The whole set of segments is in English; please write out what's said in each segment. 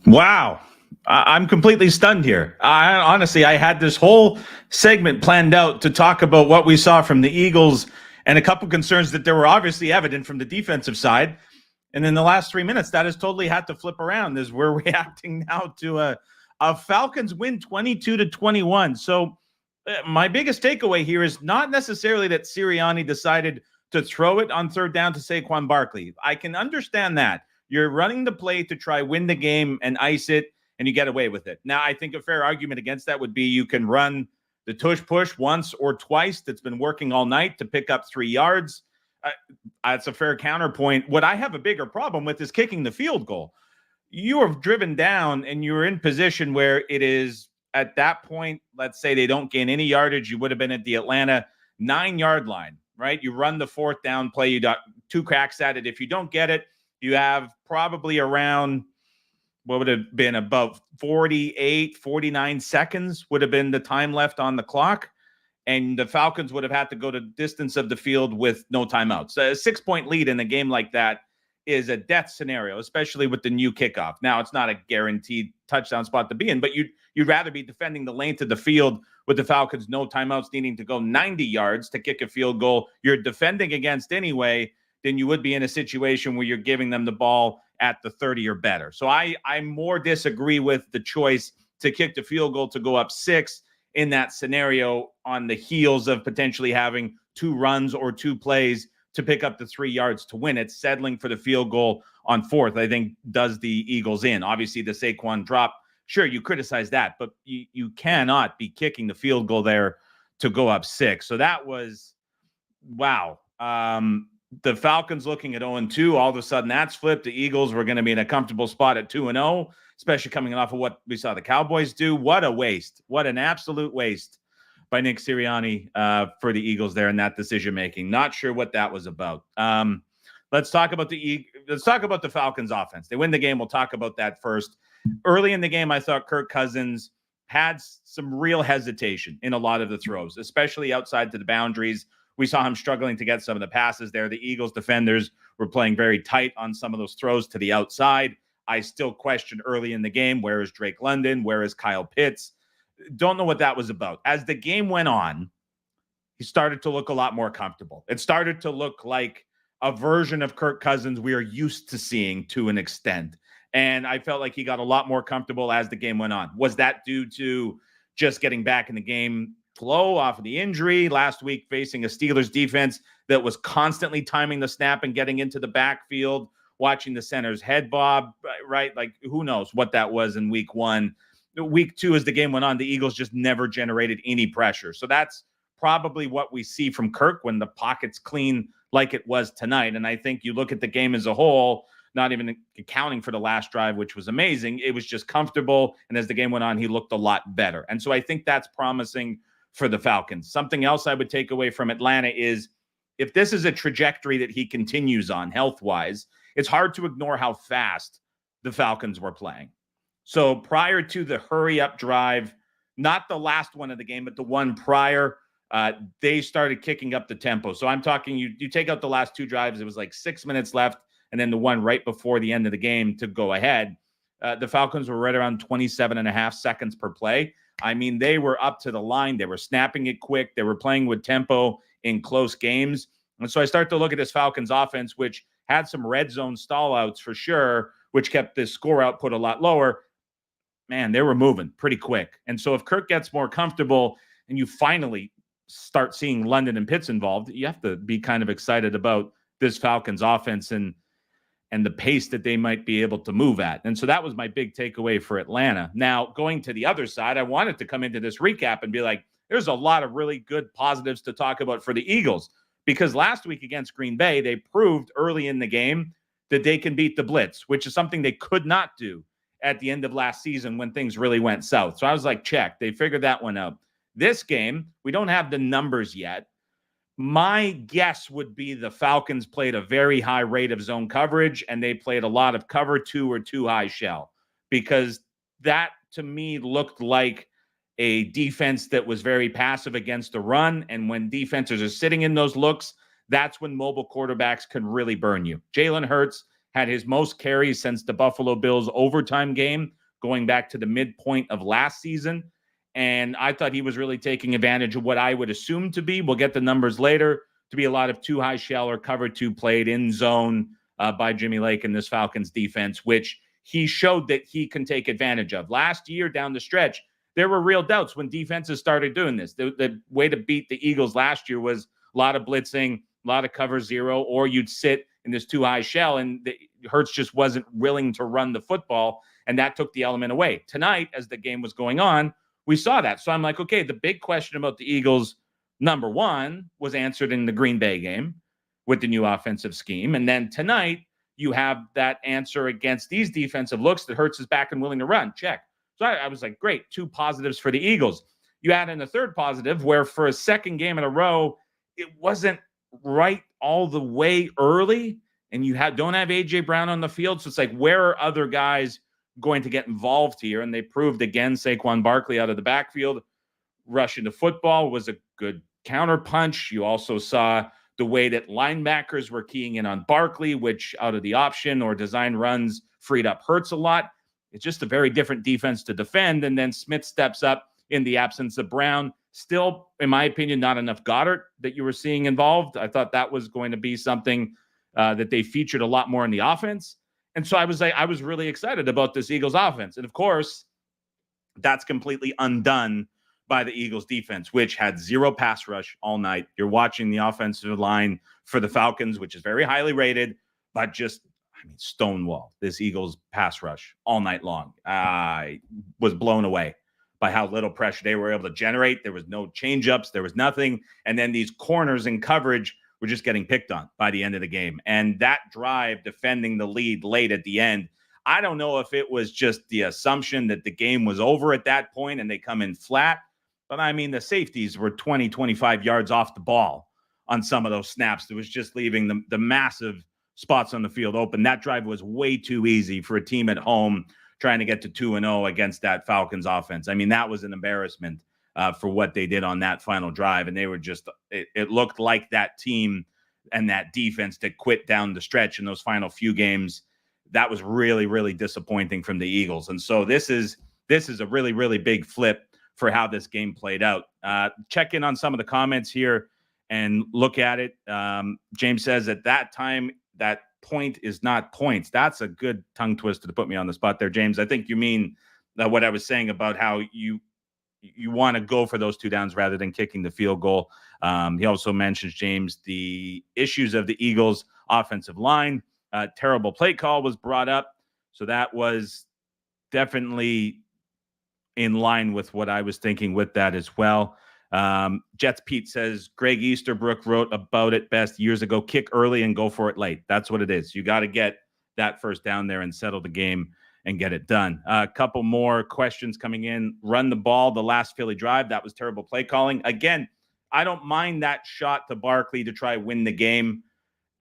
Wow. I'm completely stunned here. Honestly, I had this whole segment planned out to talk about what we saw from the Eagles and a couple concerns that there were obviously evident from the defensive side. And in the last 3 minutes, that has totally had to flip around as we're reacting now to a Falcons win 22-21. So my biggest takeaway here is not necessarily that Sirianni decided to throw it on third down to Saquon Barkley. I can understand that. You're running the play to try win the game and ice it, and you get away with it. Now, I think a fair argument against that would be you can run the tush push once or twice that's been working all night to pick up 3 yards. That's a fair counterpoint. What I have a bigger problem with is kicking the field goal. You are driven down and you're in position where it is at that point, let's say they don't gain any yardage. You would have been at the Atlanta 9-yard line, right? You run the fourth down play. You got 2 cracks at it. If you don't get it, you have probably around what would have been about 48, 49 seconds would have been the time left on the clock. And the Falcons would have had to go the distance of the field with no timeouts. A 6-point lead in a game like that is a death scenario, especially with the new kickoff. Now, it's not a guaranteed touchdown spot to be in, but you'd rather be defending the length of the field with the Falcons, no timeouts, needing to go 90 yards to kick a field goal you're defending against anyway, than you would be in a situation where you're giving them the ball at the 30 or better. So I more disagree with the choice to kick the field goal to go up 6 in that scenario on the heels of potentially having 2 runs or 2 plays to pick up the 3 yards to win it. Settling for the field goal on 4th, I think, does the Eagles in. Obviously, the Saquon drop, sure, you criticize that, but you cannot be kicking the field goal there to go up 6. So that was, wow. The Falcons looking at 0-2, all of a sudden that's flipped. The Eagles were going to be in a comfortable spot at 2-0, especially coming off of what we saw the Cowboys do. What a waste. What an absolute waste by Nick Sirianni for the Eagles there in that decision-making. Not sure what that was about. Let's talk about the Falcons offense. They win the game. We'll talk about that first. Early in the game, I thought Kirk Cousins had some real hesitation in a lot of the throws, especially outside to the boundaries. We saw him struggling to get some of the passes there. The Eagles defenders were playing very tight on some of those throws to the outside. I still questioned early in the game, where is Drake London? Where is Kyle Pitts? Don't know what that was about. As the game went on, he started to look a lot more comfortable. It started to look like a version of Kirk Cousins we are used to seeing to an extent. And I felt like he got a lot more comfortable as the game went on. Was that due to just getting back in the game flow off of the injury last week, facing a Steelers defense that was constantly timing the snap and getting into the backfield, watching the center's head bob, right? Like, who knows what that was in week 1. Week 2, as the game went on, the Eagles just never generated any pressure. So that's probably what we see from Kirk when the pocket's clean like it was tonight. And I think you look at the game as a whole, not even accounting for the last drive, which was amazing. It was just comfortable. And as the game went on, he looked a lot better. And so I think that's promising for the Falcons. Something else I would take away from Atlanta is if this is a trajectory that he continues on health-wise, it's hard to ignore how fast the Falcons were playing. So prior to the hurry-up drive, not the last one of the game, but the one prior, they started kicking up the tempo. So I'm talking, you take out the last 2 drives, it was like 6 minutes left, and then the one right before the end of the game to go ahead. The Falcons were right around 27.5 seconds per play. I mean, they were up to the line. They were snapping it quick. They were playing with tempo in close games. And so I start to look at this Falcons offense, which had some red zone stallouts for sure, which kept the score output a lot lower. Man, they were moving pretty quick. And so if Kirk gets more comfortable and you finally start seeing London and Pitts involved, you have to be kind of excited about this Falcons offense and the pace that they might be able to move at. And so that was my big takeaway for Atlanta. Now, going to the other side, I wanted to come into this recap and be like, there's a lot of really good positives to talk about for the Eagles, because last week against Green Bay, they proved early in the game that they can beat the blitz, which is something they could not do at the end of last season when things really went south. So I was like, check, they figured that one out. This game, we don't have the numbers yet. My guess would be the Falcons played a very high rate of zone coverage, and they played a lot of cover 2 or 2 high shell, because that to me looked like a defense that was very passive against the run. And when defenses are sitting in those looks, that's when mobile quarterbacks can really burn you. Jalen Hurts had his most carries since the Buffalo Bills overtime game, going back to the midpoint of last season. And I thought he was really taking advantage of what I would assume to be, we'll get the numbers later, to be a lot of too high shell or cover two played in zone by Jimmy Lake in this Falcons defense, which he showed that he can take advantage of. Last year down the stretch, there were real doubts when defenses started doing this. The way to beat the Eagles last year was a lot of blitzing, a lot of cover zero, or you'd sit in this too high shell, and Hurts just wasn't willing to run the football, and that took the element away. Tonight, as the game was going on, we saw that. So I'm like, okay, the big question about the Eagles, number one, was answered in the Green Bay game with the new offensive scheme. And then tonight, you have that answer against these defensive looks that Hurts is back and willing to run. Check. So I was like, great, 2 positives for the Eagles. You add in a third positive where for a second game in a row, it wasn't right all the way early, and you don't have A.J. Brown on the field. So it's like, where are other guys going to get involved here? And they proved again, Saquon Barkley out of the backfield, rushing the football was a good counterpunch. You also saw the way that linebackers were keying in on Barkley, which out of the option or design runs freed up Hurts a lot. It's just a very different defense to defend. And then Smith steps up in the absence of Brown. Still, in my opinion, not enough Goddard that you were seeing involved. I thought that was going to be something that they featured a lot more in the offense. And so I was really excited about this Eagles offense. And of course, that's completely undone by the Eagles defense, which had 0 pass rush all night. You're watching the offensive line for the Falcons, which is very highly rated, but just, stonewall this Eagles pass rush all night long. I was blown away by how little pressure they were able to generate. There was no change-ups. There was nothing. And then these corners in coverage were just getting picked on by the end of the game. And that drive defending the lead late at the end, I don't know if it was just the assumption that the game was over at that point and they come in flat. But the safeties were 20, 25 yards off the ball on some of those snaps. That was just leaving the massive spots on the field open. That drive was way too easy for a team at home trying to get to 2-0 against that Falcons offense. That was an embarrassment for what they did on that final drive. And they were just, it looked like that team and that defense that quit down the stretch in those final few games. That was really, really disappointing from the Eagles. And so this is a really, really big flip for how this game played out. Check in on some of the comments here and look at it. James says at that time, that point is not points. That's a good tongue twister to put me on the spot there, James. I think you mean what I was saying about how you want to go for those 2 downs rather than kicking the field goal. He also mentions, James, the issues of the Eagles offensive line. Terrible play call was brought up. So that was definitely in line with what I was thinking with that as well. Jets Pete says, Greg Easterbrook wrote about it best years ago, kick early and go for it late. That's what it is. You got to get that first down there and settle the game and get it done. A couple more questions coming in. Run the ball, the last Philly drive. That was terrible play calling. Again, I don't mind that shot to Barkley to try win the game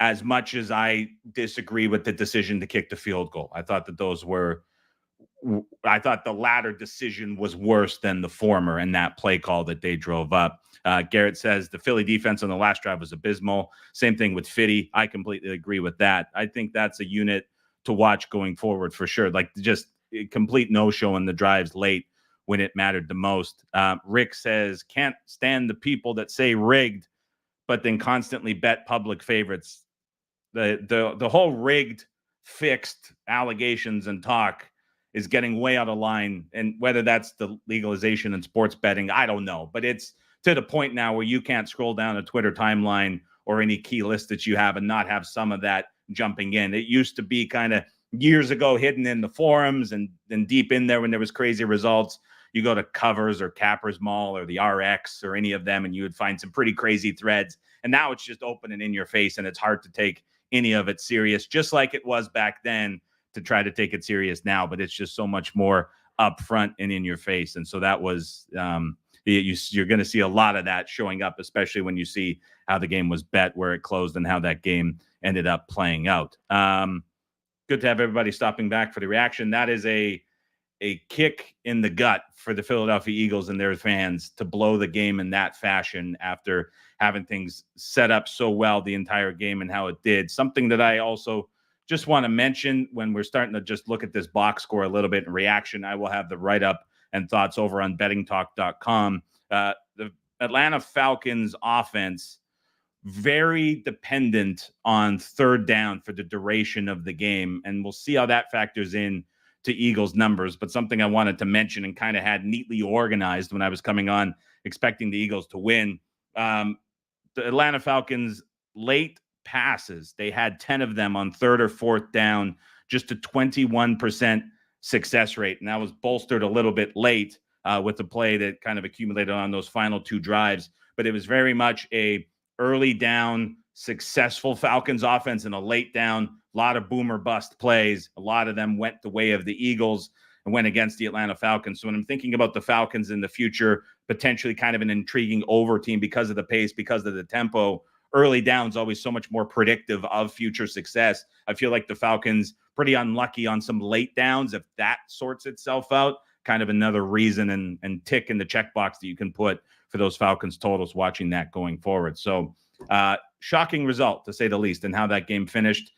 as much as I disagree with the decision to kick the field goal. I thought the latter decision was worse than the former in that play call that they drove up. Garrett says the Philly defense on the last drive was abysmal. Same thing with Fitty. I completely agree with that. I think that's a unit to watch going forward for sure. Like just a complete no-show in the drives late when it mattered the most. Rick says, can't stand the people that say rigged, but then constantly bet public favorites. The whole rigged, fixed allegations and talk is getting way out of line. And whether that's the legalization in sports betting, I don't know. But it's to the point now where you can't scroll down a Twitter timeline or any key list that you have and not have some of that jumping in. It used to be kind of years ago hidden in the forums and deep in there when there was crazy results. You go to Covers or Cappers Mall or the RX or any of them, and you would find some pretty crazy threads. And now it's just open and in your face, and it's hard to take any of it serious, just like it was back then to try to take it serious now. But it's just so much more upfront and in your face. And so that was you're going to see a lot of that showing up, especially when you see how the game was bet, where it closed, and how that game ended up playing out. Good to have everybody stopping back for the reaction. That is a kick in the gut for the Philadelphia Eagles and their fans to blow the game in that fashion after having things set up so well the entire game and how it did. Something that I also just want to mention, when we're starting to just look at this box score a little bit in reaction, I will have the write-up and thoughts over on bettingtalk.com. The Atlanta Falcons offense, very dependent on third down for the duration of the game, and we'll see how that factors in to Eagles numbers. But something I wanted to mention and kind of had neatly organized when I was coming on, expecting the Eagles to win. The Atlanta Falcons late passes, they had 10 of them on third or fourth down, just a 21% success rate. And that was bolstered a little bit late with the play that kind of accumulated on those final two drives. But it was very much a early down, successful Falcons offense, and a late down, a lot of boomer bust plays. A lot of them went the way of the Eagles and went against the Atlanta Falcons. So when I'm thinking about the Falcons in the future, potentially kind of an intriguing over team because of the pace, because of the tempo, early down is always so much more predictive of future success. I feel like the Falcons pretty unlucky on some late downs. If that sorts itself out, kind of another reason and tick in the checkbox that you can put for those Falcons totals watching that going forward. So shocking result, to say the least, and how that game finished.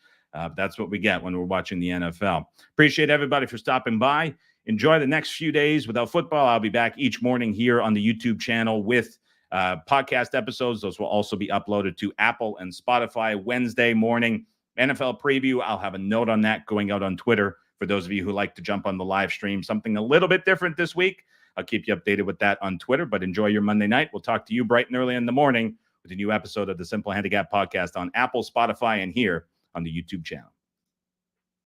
That's what we get when we're watching the NFL. Appreciate everybody for stopping by. Enjoy the next few days without football. I'll be back each morning here on the YouTube channel with podcast episodes. Those will also be uploaded to Apple and Spotify Wednesday morning. NFL preview, I'll have a note on that going out on Twitter for those of you who like to jump on the live stream. Something a little bit different this week. I'll keep you updated with that on Twitter, but enjoy your Monday night. We'll talk to you bright and early in the morning with a new episode of the Simple Handicap Podcast on Apple, Spotify, and here on the YouTube channel.